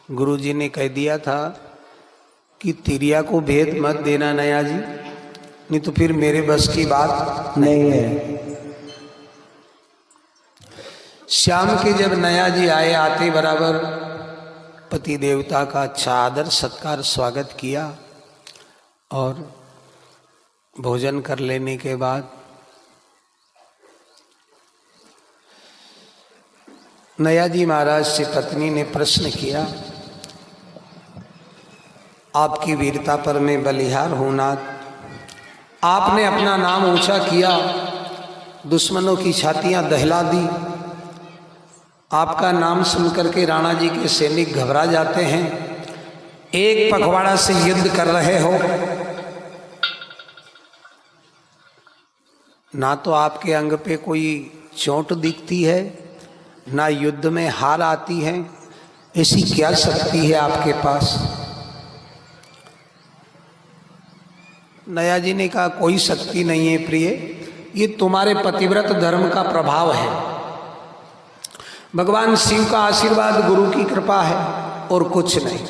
गुरुजी ने कह दिया था कि तिरिया को भेद मत देना नया जी, नहीं तो फिर मेरे बस की बात नहीं है। शाम के जब नया जी आए, आते बराबर पति देवता का अच्छा आदर सत्कार स्वागत किया और भोजन कर लेने के बाद नया जी महाराज से पत्नी ने प्रश्न किया, आपकी वीरता पर मैं बलिहार हूं नाथ, आपने अपना नाम ऊंचा किया, दुश्मनों की छातियां दहला दी, आपका नाम सुनकर के राणा जी के सैनिक घबरा जाते हैं, एक पखवाड़ा से युद्ध कर रहे हो, ना तो आपके अंग पे कोई चोट दिखती है, ना युद्ध में हार आती है, ऐसी क्या शक्ति है आपके पास? नया जी ने कहा, कोई शक्ति नहीं है प्रिय, ये तुम्हारे पतिव्रत धर्म का प्रभाव है, भगवान शिव का आशीर्वाद, गुरु की कृपा है और कुछ नहीं।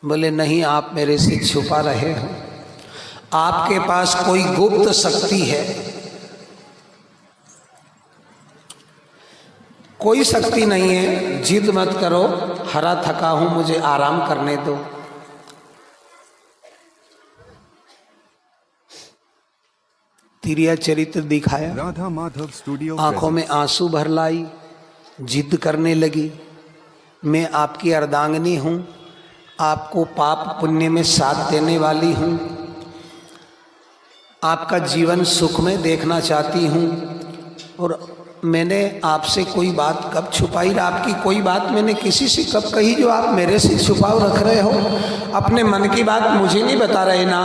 बोले नहीं, आप मेरे से छुपा रहे हो, आपके पास कोई गुप्त शक्ति है। कोई शक्ति नहीं है, जिद मत करो, हरा थका हूं, मुझे आराम करने दो। तिरिया चरित्र दिखाया, राधा माधव स्टूडियो, आंखों में आंसू भर लाई, जिद करने लगी, मैं आपकी अर्धांगिनी हूं, आपको पाप पुण्य में साथ देने वाली हूं, आपका जीवन सुख में देखना चाहती हूं, और मैंने आपसे कोई बात कब छुपाई? आपकी कोई बात मैंने किसी से कब कही जो आप मेरे से छुपाव रख रहे हो? अपने मन की बात मुझे नहीं बता रहे ना।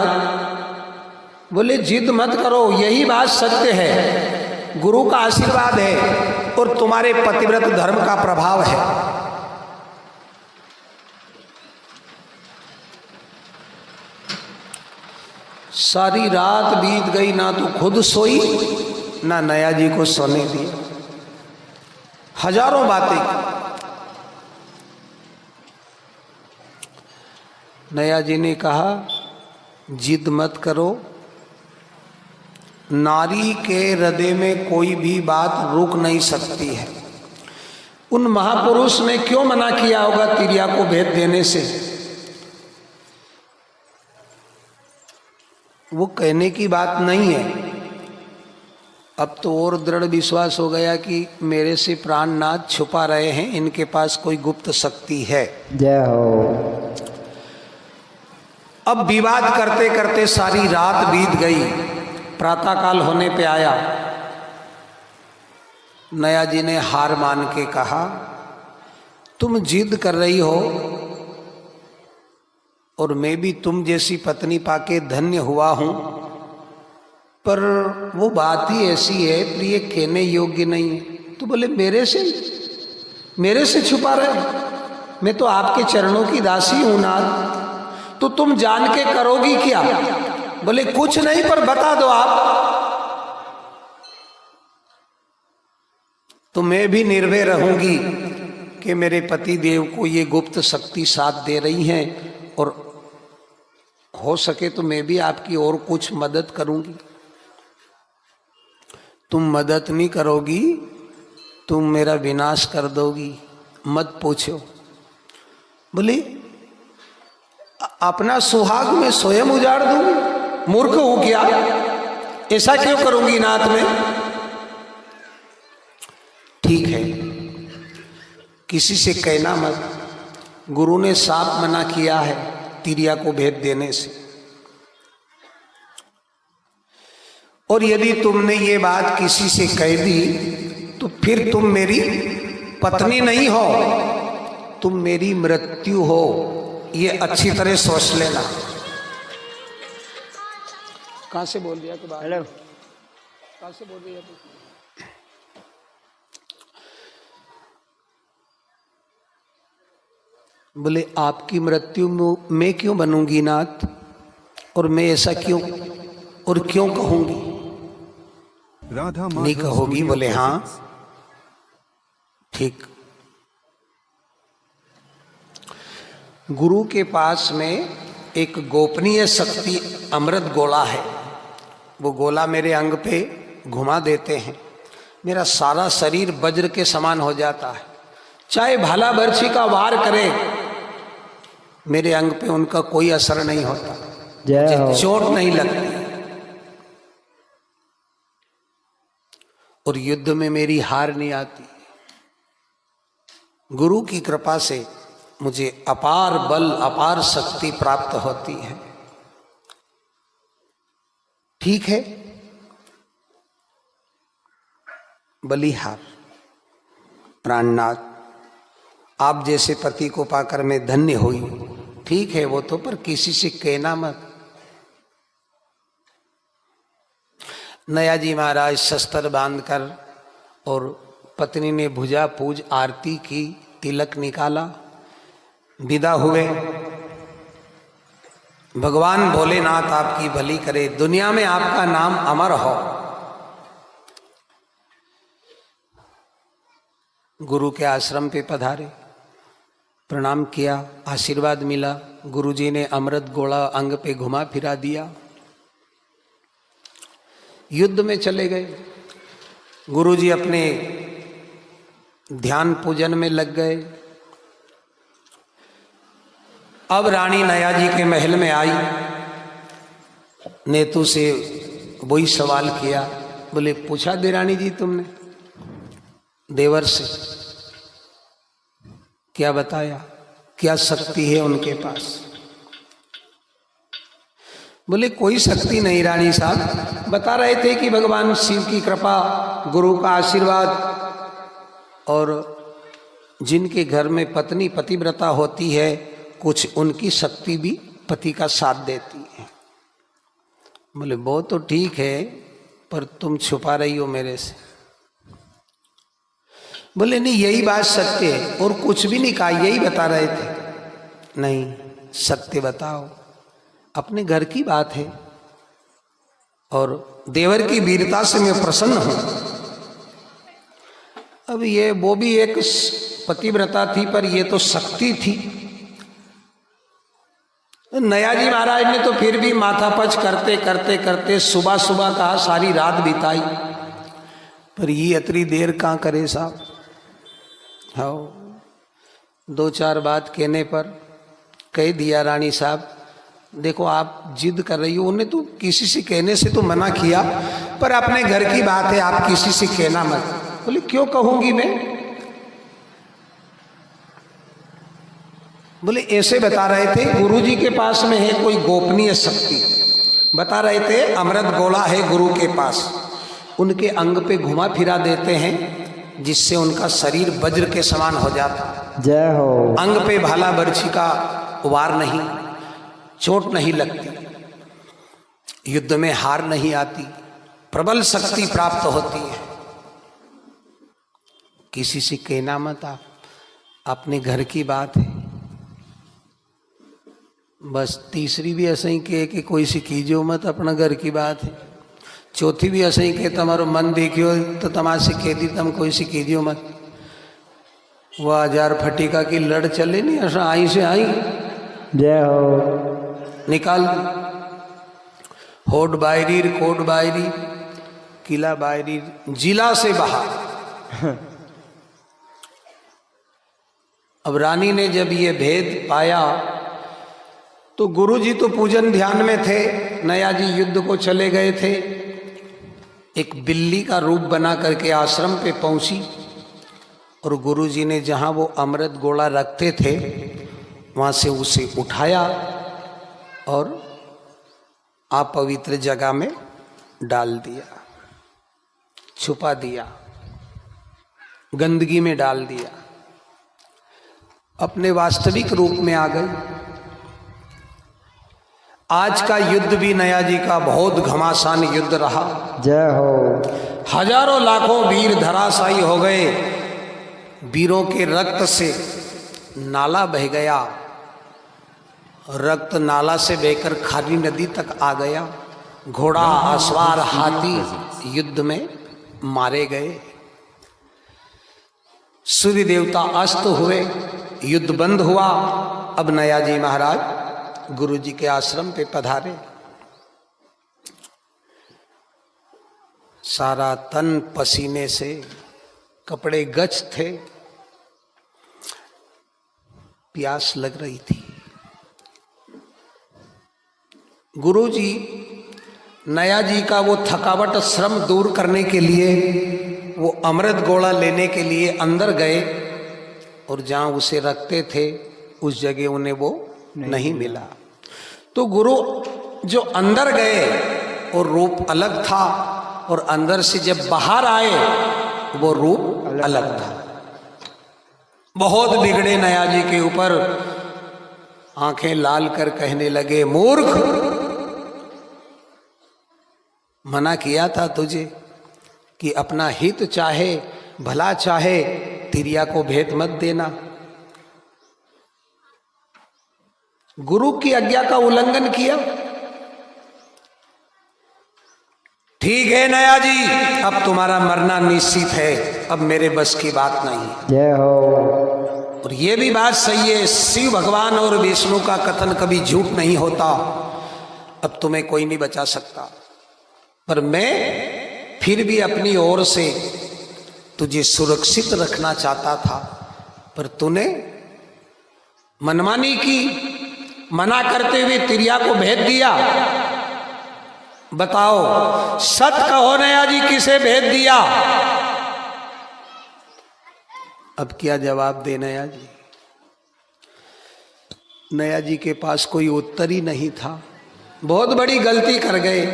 बोले जिद मत करो, यही बात सत्य है, गुरु का आशीर्वाद है और तुम्हारे पतिव्रत धर्म का प्रभाव है। सारी रात बीत गई, ना तो खुद सोई ना नया जी को सोने दिया, हजारों बातें। नया जी ने कहा, जिद मत करो, नारी के हृदय में कोई भी बात रुक नहीं सकती है। उन महापुरुष ने क्यों मना किया होगा तिरिया को भेद देने से? वो कहने की बात नहीं है। अब तो और दृढ़ विश्वास हो गया कि मेरे से प्राणनाथ छुपा रहे हैं, इनके पास कोई गुप्त शक्ति है। जय हो। अब विवाद करते करते सारी रात बीत गई, प्रातःकाल होने पे आया। नया जी ने हार मान के कहा, तुम जिद कर रही हो और मैं भी तुम जैसी पत्नी पाके धन्य हुआ हूं, पर वो बात ही ऐसी है प्रिय, कहने योग्य नहीं है। तो बोले मेरे से छुपा रहे? मैं तो आपके चरणों की दासी हूं नाथ, तो तुम जान के करोगी क्या? बोले कुछ नहीं, पर बता दो आप, तो मैं भी निर्भय रहूंगी कि मेरे पति देव को ये गुप्त शक्ति साथ दे रही हैं, और हो सके तो मैं भी आपकी और कुछ मदद करूंगी। तुम मदद नहीं करोगी, तुम मेरा विनाश कर दोगी, मत पूछो। बोले अपना सुहाग में स्वयं उजाड़ दूं? मूर्ख हूं क्या? ऐसा क्यों करूंगी नाथ में? ठीक है, किसी से कहना मत, गुरु ने साफ मना किया है तिरिया को भेद देने से, और यदि तुमने ये बात किसी से कह दी तो फिर तुम मेरी पत्नी नहीं हो, तुम मेरी मृत्यु हो, ये अच्छी तरह सोच लेना। कहाँ से बोल दिया? हेलो, कहाँ से बोल रही है? बोले आपकी मृत्यु में क्यों बनूंगी नाथ, और मैं ऐसा क्यों और क्यों कहूंगी? राधा नहीं कहोगी? बोले हाँ ठीक। गुरु के पास में एक गोपनीय शक्ति अमृत गोला है। वो गोला मेरे अंग पे घुमा देते हैं, मेरा सारा शरीर वज्र के समान हो जाता है। चाहे भाला बर्छी का वार करे, मेरे अंग पे उनका कोई असर नहीं होता, जय हो। चोट नहीं लगती। और युद्ध में मेरी हार नहीं आती। गुरु की कृपा से मुझे अपार बल, अपार शक्ति प्राप्त होती है। ठीक है, बलिहार प्राणनाथ, आप जैसे पति को पाकर मैं धन्य हुई। ठीक है वो तो, पर किसी से कहना मत। नया जी महाराज शस्त्र बांधकर और पत्नी ने भुजा पूज आरती की, तिलक निकाला, विदा हुए। भगवान भोलेनाथ आपकी भली करे, दुनिया में आपका नाम अमर हो। गुरु के आश्रम पे पधारे, प्रणाम किया, आशीर्वाद मिला। गुरुजी ने अमृत गोला अंग पे घुमा फिरा दिया। युद्ध में चले गए। गुरुजी अपने ध्यान पूजन में लग गए। अब रानी नया जी के महल में आई, नेतू से वही सवाल किया। बोले पूछा दे रानी जी तुमने देवर से, क्या बताया, क्या शक्ति है उनके पास? बोले कोई शक्ति नहीं रानी साहब, बता रहे थे कि भगवान शिव की कृपा, गुरु का आशीर्वाद, और जिनके घर में पत्नी पतिव्रता होती है, कुछ उनकी शक्ति भी पति का साथ देती है। बोले वो तो ठीक है, पर तुम छुपा रही हो मेरे से। बोले नहीं यही बात सत्य है, और कुछ भी नहीं कहा, यही बता रहे थे। नहीं सत्य बताओ, अपने घर की बात है, और देवर की वीरता से मैं प्रसन्न हूं। अब ये वो भी एक पतिव्रता थी, पर ये तो शक्ति थी। नया जी महाराज ने तो फिर भी माथापच करते करते करते सुबह सुबह कहा, सारी रात बिताई, पर ये इतनी देर कहाँ करे साहब। हाँ, दो चार बात कहने पर कह दिया रानी साहब देखो आप जिद कर रही हो, उन्हें तो किसी से कहने से तो मना किया, पर अपने घर की बात है, आप किसी से कहना मत। बोले क्यों कहूंगी मैं? बोले ऐसे बता रहे थे गुरुजी के पास में है कोई गोपनीय शक्ति, बता रहे थे अमृत गोला है गुरु के पास, उनके अंग पे घुमा फिरा देते हैं जिससे उनका शरीर वज्र के समान हो जाता। जय हो। अंग पे भाला बर्छी का वार नहीं, चोट नहीं लगती, युद्ध में हार नहीं आती, प्रबल शक्ति प्राप्त होती है। किसी से कहना मत, आप अपने घर की बात है। बस तीसरी भी ऐसा ही कहे कि कोई सी कीजियो मत, अपना घर की बात है। चौथी भी ऐसा ही कहे तमारो मन देखियो तो तमाशे कह दी तम कोई सी कीजियो मत। वह 1000 फटीका की लड़ चले नहीं, ऐसा आई से आई जय हो। निकाल होड बायरी, कोट बायरी, किला बायरी, जिला से बाहर। अब रानी ने जब ये भेद पाया तो गुरुजी तो पूजन ध्यान में थे, नया जी युद्ध को चले गए थे। एक बिल्ली का रूप बना करके आश्रम पे पहुंची, और गुरुजी ने जहां वो अमृत गोला रखते थे वहां से उसे उठाया और अपवित्र जगह में डाल दिया, छुपा दिया, गंदगी में डाल दिया, अपने वास्तविक रूप में आ गई। आज का युद्ध भी नया जी का बहुत घमासान युद्ध रहा। जय हो। हजारों लाखों वीर धराशायी हो गए, वीरों के रक्त से नाला बह गया, रक्त नाला से बहकर खारी नदी तक आ गया। घोड़ा, अश्वार, हाथी युद्ध में मारे गए। सूर्य देवता अस्त हुए, युद्ध बंद हुआ। अब नया जी महाराज गुरु जी के आश्रम पे पधारे। सारा तन पसीने से, कपड़े गच थे, प्यास लग रही थी। गुरु जी नया जी का वो थकावट श्रम दूर करने के लिए वो अमृत गोला लेने के लिए अंदर गए और जहाँ उसे रखते थे उस जगह उन्हें वो नहीं मिला। तो गुरु जो अंदर गए और रूप अलग था और अंदर से जब बाहर आए वो रूप अलग था। बहुत बिगड़े नया जी के ऊपर, आंखें लाल कर कहने लगे, मूर्ख, मना किया था तुझे कि अपना हित चाहे, भला चाहे, तिरिया को भेद मत देना। गुरु की आज्ञा का उल्लंघन किया। ठीक है नया जी, अब तुम्हारा मरना निश्चित है, अब मेरे बस की बात नहीं। जय हो। और ये भी बात सही है, शिव भगवान और विष्णु का कथन कभी झूठ नहीं होता। अब तुम्हें कोई नहीं बचा सकता, पर मैं फिर भी अपनी ओर से तुझे सुरक्षित रखना चाहता था, पर तूने मनमानी की, मना करते हुए तिरिया को भेज दिया। बताओ, सत कहो नया जी, किसे भेज दिया? अब क्या जवाब दे नया जी? नया जी के पास कोई उत्तर ही नहीं था। बहुत बड़ी गलती कर गए।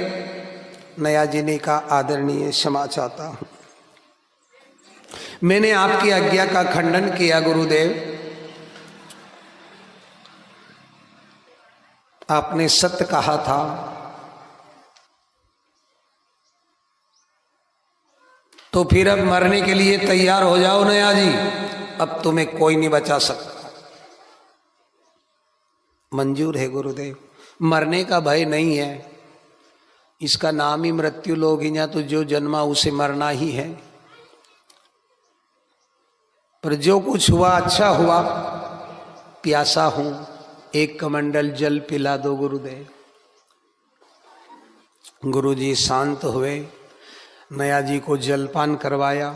नया जी ने कहा, आदरणीय क्षमा चाहता हूं, मैंने आपकी आज्ञा का खंडन किया गुरुदेव। आपने सत्य कहा था, तो फिर अब मरने के लिए तैयार हो जाओ नया जी, अब तुम्हें कोई नहीं बचा सकता। मंजूर है गुरुदेव, मरने का भय नहीं है, इसका नाम ही मृत्यु लोग ही, या तो जो जन्मा उसे मरना ही है। पर जो कुछ हुआ अच्छा हुआ, प्यासा हूं, एक कमंडल जल पिला दो गुरुदेव। गुरुजी शांत हुए, नया जी को जलपान करवाया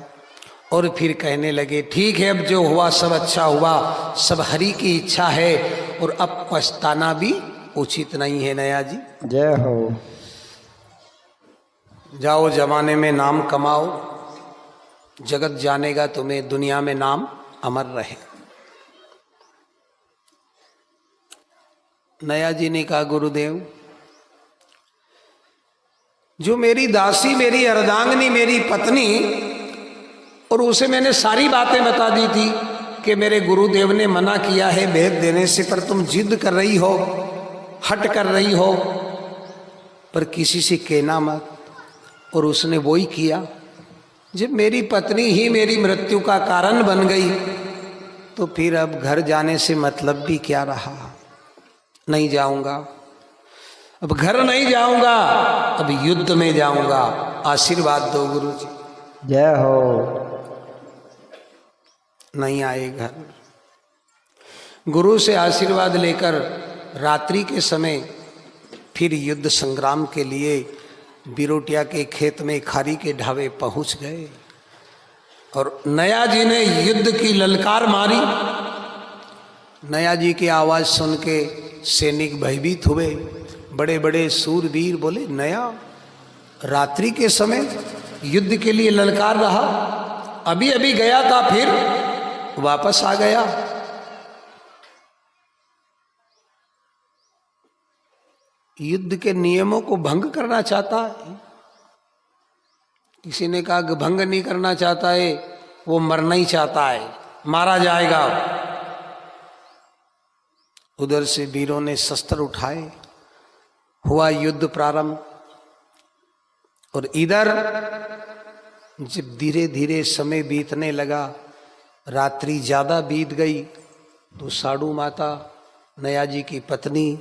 और फिर कहने लगे, ठीक है, अब जो हुआ सब अच्छा हुआ, सब हरि की इच्छा है और अब पछताना भी उचित नहीं है नया जी। जय हो। जाओ जमाने में नाम कमाओ, जगत जानेगा तुम्हें, दुनिया में नाम अमर रहे। नया जी ने कहा, गुरुदेव, जो मेरी दासी, मेरी अर्धांगिनी, मेरी पत्नी, और उसे मैंने सारी बातें बता दी थी कि मेरे गुरुदेव ने मना किया है भेद देने से, पर तुम जिद कर रही हो, हट कर रही हो, पर किसी से कहना मत। और उसने वही किया। जब मेरी पत्नी ही मेरी मृत्यु का कारण बन गई, तो फिर अब घर जाने से मतलब भी क्या रहा? नहीं जाऊंगा, अब घर नहीं जाऊंगा, अब युद्ध में जाऊंगा। आशीर्वाद दो गुरुजी। जय हो। नहीं आए घर। गुरु से आशीर्वाद लेकर रात्रि के समय फिर युद्ध संग्राम के लिए बिरोटिया के खेत में खारी के ढाबे पहुंच गए। और नया जी ने युद्ध की ललकार मारी। नया जी की आवाज़ सुन के सैनिक भयभीत हुए। बड़े बड़े सूरवीर बोले, नया रात्रि के समय युद्ध के लिए ललकार रहा, अभी अभी गया था, फिर वापस आ गया। युद्ध के नियमों को भंग करना चाहता है। किसी ने कहा कि भंग नहीं करना चाहता है, वो मरना ही चाहता है, मारा जाएगा। उधर से वीरों ने शस्त्र उठाए, हुआ युद्ध प्रारंभ। और इधर जब धीरे धीरे समय बीतने लगा, रात्रि ज़्यादा बीत गई, तो साड़ू माता, नया जी की पत्नी,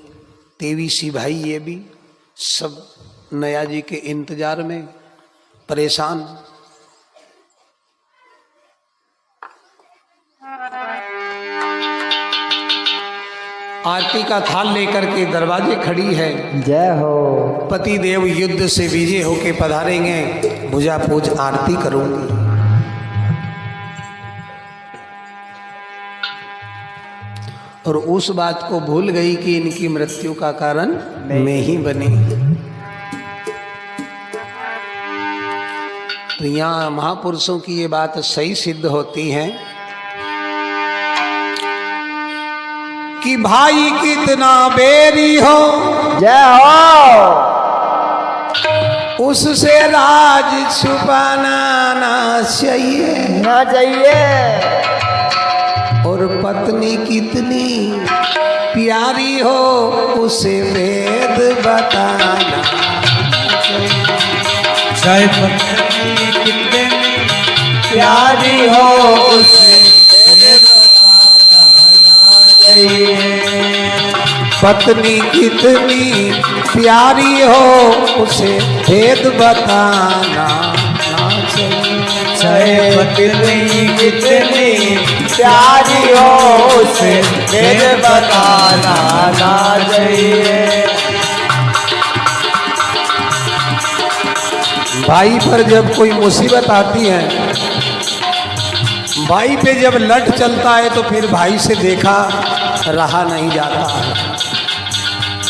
तेवीसी भाई, ये भी सब नया जी के इंतजार में परेशान। आरती का थाल लेकर के दरवाजे खड़ी है। जय हो। पति देव युद्ध से विजय होके पधारेंगे, भुजा पूज आरती करूंगी। और उस बात को भूल गई कि इनकी मृत्यु का कारण मैं ही बनी। तो यहाँ महापुरुषों की ये बात सही सिद्ध होती है कि भाई कितना बेरी हो, जय हो। उससे राज छुपाना ना चाहिए, ना चाहिए। और पत्नी कितनी प्यारी हो, उसे वेद बताना चाहे पत्नी कितनी प्यारी हो, उसे पत्नी कितनी प्यारी हो, उसे भेद बताना ना चाहिए। चाहे पत्नी कितनी प्यारी हो, उसे भेद बताना ना चाहिए। भाई पर जब कोई मुसीबत आती है, भाई पे जब लट चलता है तो फिर भाई से देखा रहा नहीं जाता है।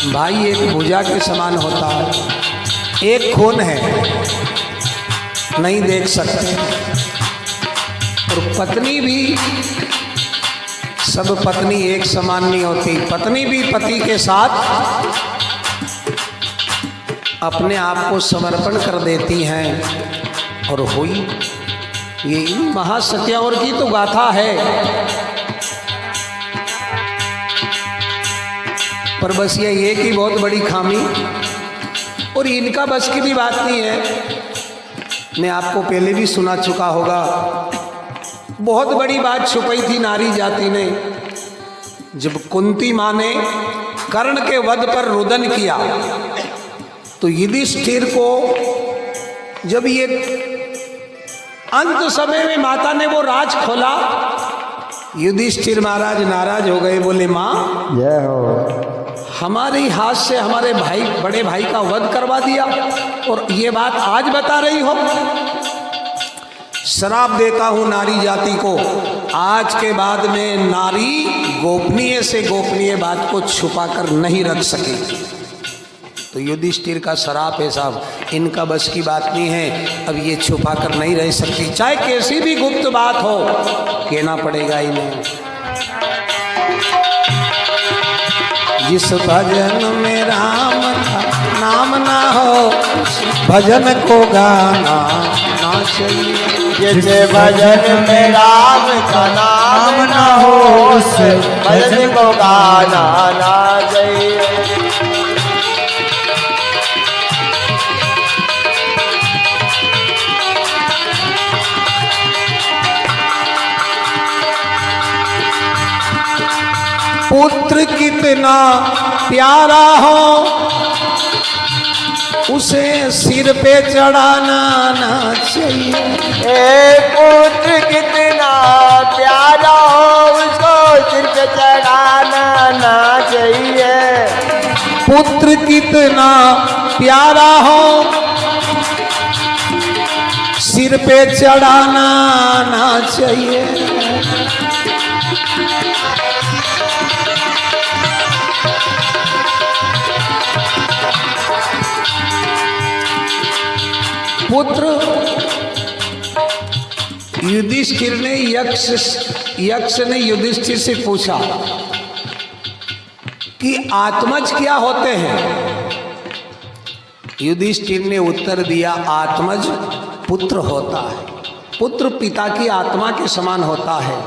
भाई एक भुजा के समान होता है, एक खून है, नहीं देख सकते। और पत्नी भी, सब पत्नी एक समान नहीं होती। पत्नी भी पति के साथ अपने आप को समर्पण कर देती हैं। और हुई ये महासत्यावर की तो गाथा है। पर बस ये एक ही बहुत बड़ी खामी, और इनका बस की भी बात नहीं है। मैं आपको पहले भी सुना चुका होगा, बहुत बड़ी बात छुपाई थी नारी जाति ने। जब कुंती माँ ने कर्ण के वध पर रुदन किया तो युधिष्ठिर को जब ये अंत समय में माता ने वो राज खोला, युधिष्ठिर महाराज नाराज हो गए, बोले माँ जय हो। हमारे हाथ से हमारे भाई, बड़े भाई का वध करवा दिया और ये बात आज बता रही हो। श्राप देता हूं नारी जाति को, आज के बाद में नारी गोपनीय से गोपनीय बात को छुपा कर नहीं रख सकेगी। तो युधिष्ठिर का श्राप है साहब, इनका बस की बात नहीं है, अब ये छुपा कर नहीं रह सकती, चाहे कैसी भी गुप्त बात हो, कहना पड़ेगा इन्हें। जिस भजन में राम का नाम ना हो, भजन को गाना ना चाहिए। जिस भजन में राम का नाम ना हो, उस भजन को गाना ना चाहिए। पुत्र कितना प्यारा हो, उसे सिर पे चढ़ाना ना चाहिए। पुत्र कितना प्यारा हो, उसको सिर पे चढ़ाना ना चाहिए। पुत्र कितना प्यारा हो, सिर पे चढ़ाना ना चाहिए। पुत्र, युधिष्ठिर ने यक्ष ने युधिष्ठिर से पूछा कि आत्मज क्या होते हैं। युधिष्ठिर ने उत्तर दिया, आत्मज पुत्र होता है, पुत्र पिता की आत्मा के समान होता है।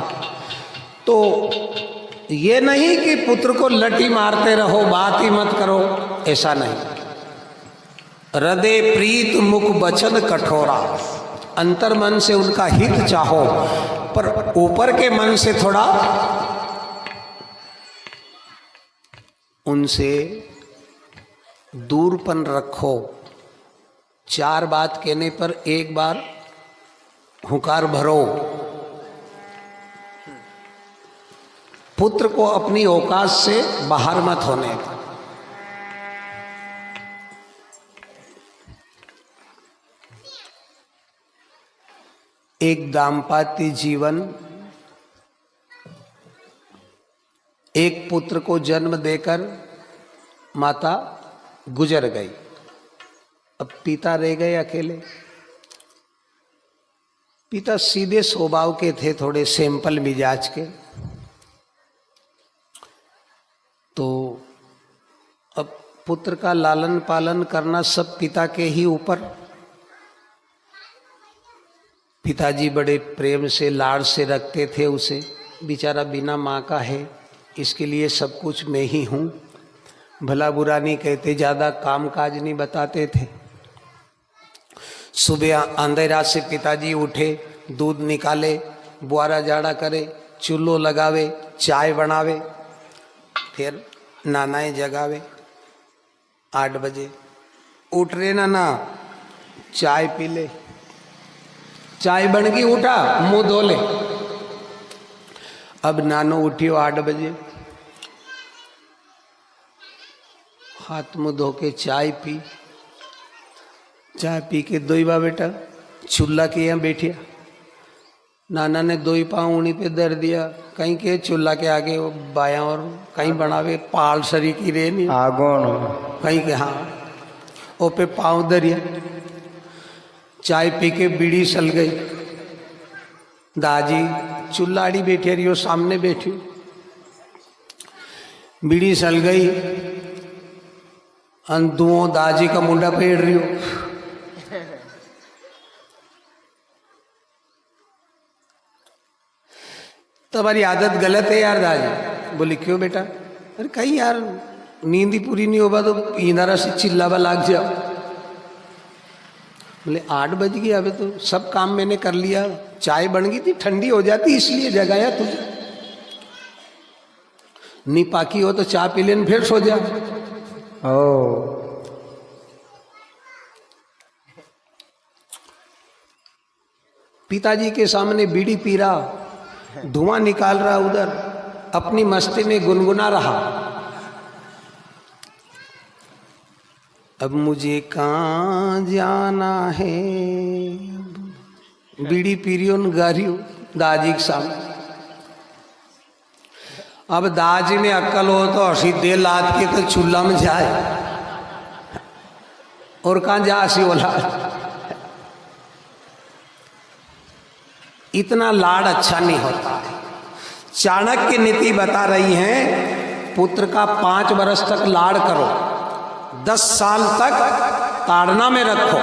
तो ये नहीं कि पुत्र को लठी मारते रहो, बात ही मत करो, ऐसा नहीं। हृदय प्रीत मुख बचन कठोरा, अंतर मन से उनका हित चाहो, पर ऊपर के मन से थोड़ा उनसे दूरपन रखो। चार बात कहने पर एक बार हुंकार भरो। पुत्र को अपनी औकात से बाहर मत होने दो। एक दाम्पत्य जीवन, एक पुत्र को जन्म देकर माता गुजर गई, अब पिता रह गए अकेले। पिता सीधे स्वभाव के थे, थोड़े सिंपल मिजाज के, तो अब पुत्र का लालन पालन करना सब पिता के ही ऊपर। पिताजी बड़े प्रेम से लाड़ से रखते थे उसे, बेचारा बिना माँ का है, इसके लिए सब कुछ मैं ही हूँ। भला बुरा नहीं कहते, ज़्यादा काम काज नहीं बताते थे। सुबह अंधेरा से पिताजी उठे, दूध निकाले, बुआरा जाड़ा करे, चूल्हो लगावे, चाय बनावे, फिर नानाए जगावे। 8 बजे उठ रहे ना, चाय पी ले, चाय बन गई, उठा, मुंह धो ले। अब नानो उठियो 8 बजे, हाथ मुंह धो के चाय पी, चाय पी के दोईबा बेटा चूल्हा के यहाँ बैठिया। नाना ने 2 पाँव उन्हीं पे धर दिया, कहीं के चूल्हा के आगे वो बाया, और कहीं बनावे पाल सरी की रे नहीं आगोन, कहीं के हाँ वो पे पाँव धरिया। चाय पी के बीड़ी सल गई। दाजी चुल्लाड़ी बैठी रही हो, सामने बैठी, बीड़ी सल गई, अंधुओं दाजी का मुंडा पेड़ रही हो। तुम्हारी आदत गलत है यार दाजी। बोली क्यों बेटा? अरे कहीं यार नींद ही पूरी नहीं होगा तो इंदारा से चिल्लावा लाग जाओ। बोले 8 बज गई, अबे तो सब काम मैंने कर लिया, चाय बन गई थी, ठंडी हो जाती इसलिए जगाया तुझे। नहीं पाकी हो तो चाय पी लेन फिर सो जा। पिताजी के सामने बीड़ी पी रहा, धुआं निकाल रहा, उधर अपनी मस्ती में गुनगुना रहा। अब मुझे कहाँ जाना है, बीड़ी पी रही हूँ, गा रही हूँ दाजी के सामने। अब दाजी में अक्ल हो तो सीधे लाद के तो चूल्हा में जाए, और कहाँ जा सी बोला। इतना लाड़ अच्छा नहीं होता है। चाणक्य नीति बता रही है, पुत्र का 5 वर्ष तक लाड़ करो, 10 साल तक ताड़ना में रखो।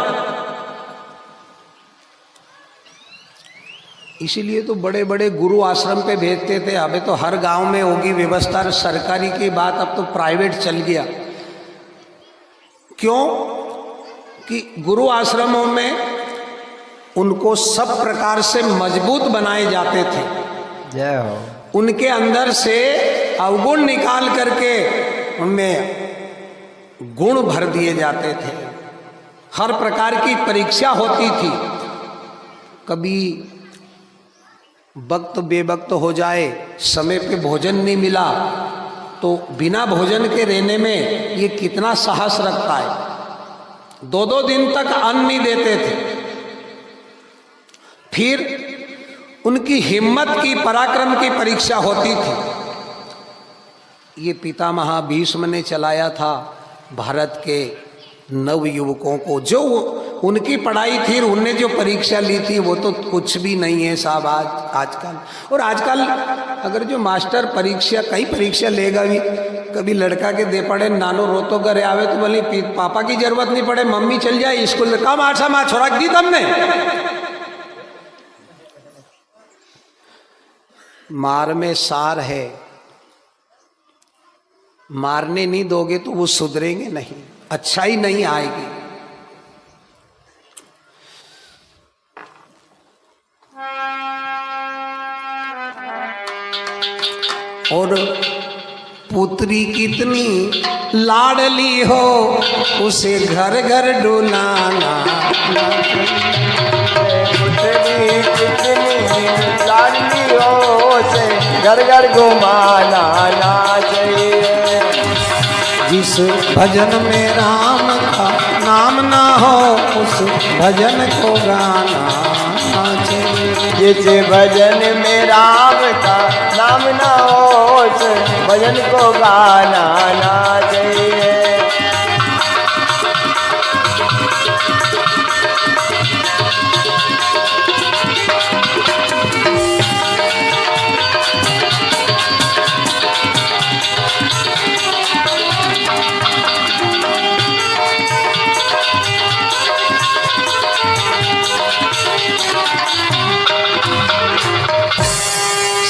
इसीलिए तो बड़े बड़े गुरु आश्रम पे भेजते थे। अबे तो हर गांव में होगी व्यवस्था, सरकारी की बात अब तो प्राइवेट चल गया। क्यों कि गुरु आश्रमों में उनको सब प्रकार से मजबूत बनाए जाते थे। जय हो। उनके अंदर से अवगुण निकाल करके उनमें गुण भर दिए जाते थे। हर प्रकार की परीक्षा होती थी। कभी वक्त बेवक्त हो जाए, समय पे भोजन नहीं मिला तो बिना भोजन के रहने में ये कितना साहस रखता है। 2-2 दिन तक अन्न नहीं देते थे। फिर उनकी हिम्मत की, पराक्रम की परीक्षा होती थी। ये पितामह भीष्म ने चलाया था भारत के नव युवकों को। जो उनकी पढ़ाई थी, उनने जो परीक्षा ली थी, वो तो कुछ भी नहीं है साहब आजकल। और आजकल अगर जो मास्टर परीक्षा, कई परीक्षा लेगा भी, कभी लड़का के दे पड़े नानो रो तो घरे आवे तो बोले पापा की जरूरत नहीं पड़े, मम्मी चल जाए स्कूल, कम आठा माँ छोड़ा दी तुमने। मार में सार है, मारने नहीं दोगे तो वो सुधरेंगे नहीं, अच्छाई नहीं आएगी। और पुत्री कितनी लाडली हो, उसे घर घर डुलाना। पुत्री कितनी लाडली हो, उसे घर घर घुमाना ना चाहिए। जिस भजन में राम का नाम ना हो उस भजन को गाना ना चाहिए। जिस भजन में राम का नाम ना हो उस भजन को गाना ना चाहिए।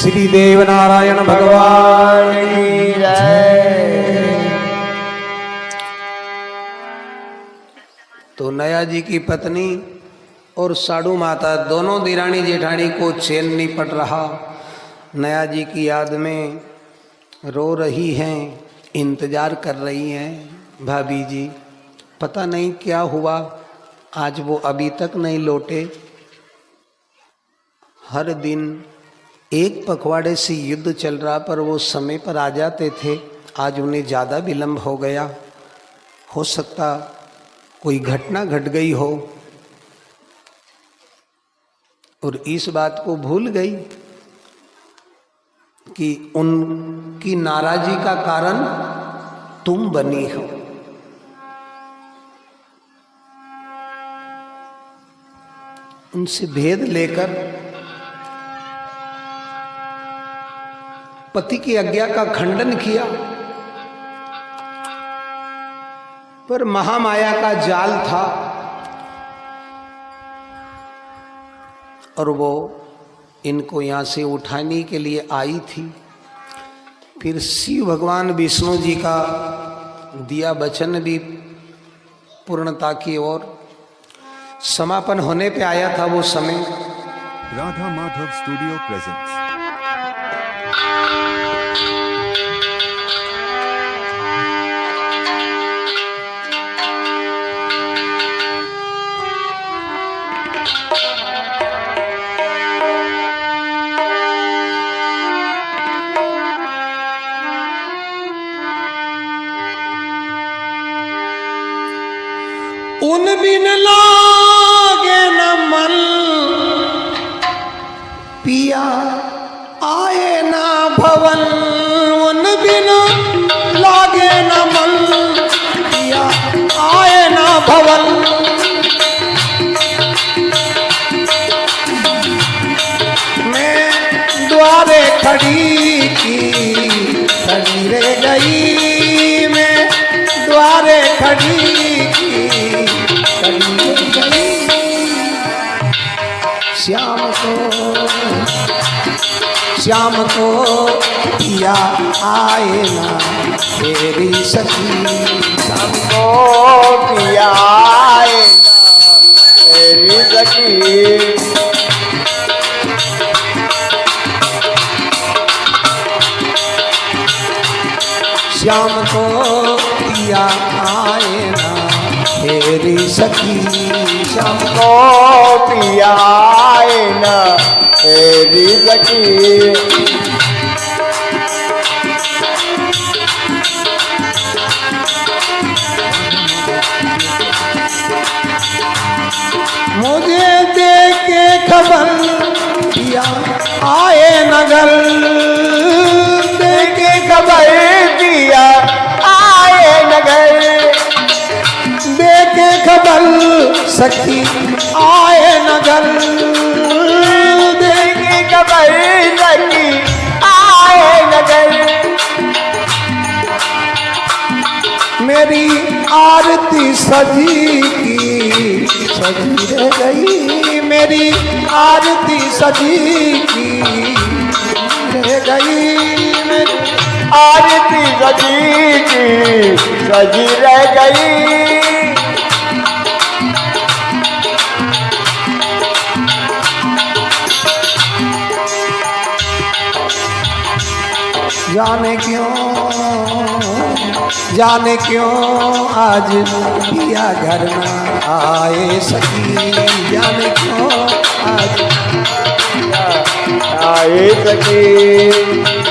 श्री देव नारायण भगवान की जय। तो नया जी की पत्नी और साडू माता दोनों दिरानी जेठानी को चैन नहीं पड़ रहा। नया जी की याद में रो रही हैं, इंतजार कर रही हैं। भाभी जी पता नहीं क्या हुआ, आज वो अभी तक नहीं लौटे। हर दिन एक पखवाड़े से युद्ध चल रहा पर वो समय पर आ जाते थे। आज उन्हें ज़्यादा विलंब हो गया। हो सकता कोई घटना घट गई हो और इस बात को भूल गई कि उनकी नाराज़गी का कारण तुम बनी हो। उनसे भेद लेकर पति की आज्ञा का खंडन किया, पर महामाया का जाल था और वो इनको यहाँ से उठाने के लिए आई थी। फिर शिव भगवान विष्णु जी का दिया वचन भी पूर्णता की ओर समापन होने पे आया था वो समय। Radha Madhav studio presents. उन बिन लागे न मन पिया आए ना भवन। उन बिन लागे न मन पिया आए ना भवन। मैं द्वारे खड़ी की खड़ी रह गई। मैं द्वारे खड़ी श्याम को पिया आए ना तेरी सखी। श्याम को पिया आए ना तेरी सखी। श्याम को पिया आए ना तेरी सखी। श्याम को पिया आए ना तेरी सखी। मुझे दे के खबर पिया आए नगर। दे के खबर पिया आए नगर। दे के खबर सखी आए नगर। दे के खबर सखी आए नगर। मेरी आरती सजी की सजी रह गई। मेरी आरती सजी की रह गई। मेरी आरती सजी की सजी रह गई। जाने क्यों आज पिया घर ना आए सखी। जाने क्यों आज जाए सके